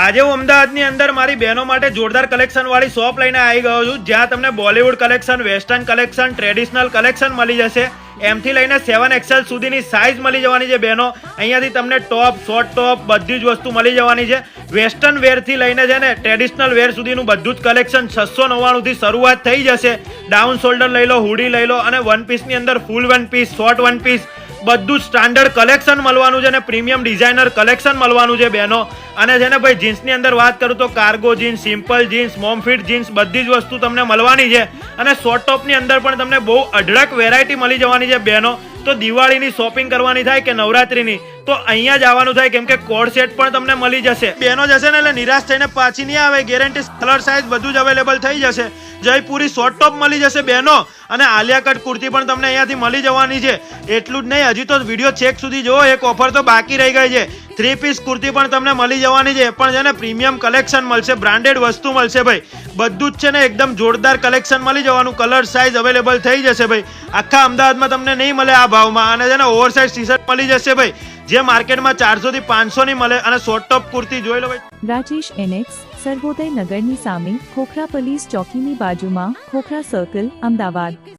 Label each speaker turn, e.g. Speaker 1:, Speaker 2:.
Speaker 1: આજે હું અમદાવાદની અંદર મારી બહેનો માટે જોરદાર કલેક્શન વાળી શોપ લઈને આવી ગયો છું, જ્યાં તમને Bollywood collection, western collection, traditional collection મળી જશે. એમથી લઈને 7XL સુધીની સાઇઝ મળી જવાની છે બહેનો. અહીંયાથી તમને ટોપ, શોર્ટ ટોપ બધી જ વસ્તુ મળી જવાની છે. વેસ્ટર્ન વેરથી લઈને છે ને ટ્રેડિશનલ વેર સુધીનું બધું જ કલેક્શન 699થી શરૂઆત થઈ જશે. ડાઉન શોલ્ડર લઈ લો, હુડી લઈ લો, અને વન પીસની અંદર full one piece, short one piece બધું સ્ટાન્ડર્ડ કલેક્શન મળવાનું છે અને પ્રીમિયમ ડિઝાઇનર કલેક્શન મળવાનું છે બહેનો. અને છે ને ભાઈ જીન્સની અંદર વાત કરું તો cargo jeans, simple jeans, mom fit jeans બધી જ વસ્તુ તમને મળવાની છે. અને શોર્ટ ટોપની અંદર પણ તમને બહુ અઢળક વેરાયટી મળી જવાની છે બહેનો. તો દિવાળીની શોપિંગ કરવાની થાય કે નવરાત્રીની તો અહીંયા જ આવવાનું થાય, કેમ કે કોડ સેટ પણ તમને મળી જશે. બહેનો જશે ને એટલે નિરાશ થઈને પાછી નહીં આવે. ગેરંટી કલર સાઇઝ બધું જ અવેલેબલ થઈ જશે. જયપુરી શોર્ટ ટોપ મળી જશે બહેનો, અને આલિયા કટ કુર્તી પણ તમને અહીંયાથી મળી જવાની છે. એટલું જ નહીં, હજી તો વિડીયો ચેક સુધી જુઓ, એક ઓફર તો બાકી રહી ગઈ છે. 3 પીસ કુર્તી પણ તમને મળી જવાની છે. પણ છે ને પ્રીમિયમ કલેક્શન મળશે, બ્રાન્ડેડ વસ્તુ મળશે ભાઈ. બધું જ છે ને એકદમ જોરદાર કલેક્શન મળી જવાનું. કલર સાઇઝ અવેલેબલ થઈ જશે ભાઈ. આખા અમદાવાદમાં તમને નહીં મળે આ ભાવમાં. અને છે ને ઓવરસાઇઝ ટી શર્ટ મળી જશે ભાઈ, જે માર્કેટમાં 400 થી 500 ની મળે. અને શોર્ટ ટોપ કુર્તી જોઈ લો ભાઈ.
Speaker 2: રાજેશ એનેક્સ, સર્વોદય નગરની સામે, ખોખરા પોલીસ ચોકીની બાજુમાં, ખોખરા સર્કલ, અમદાવાદ.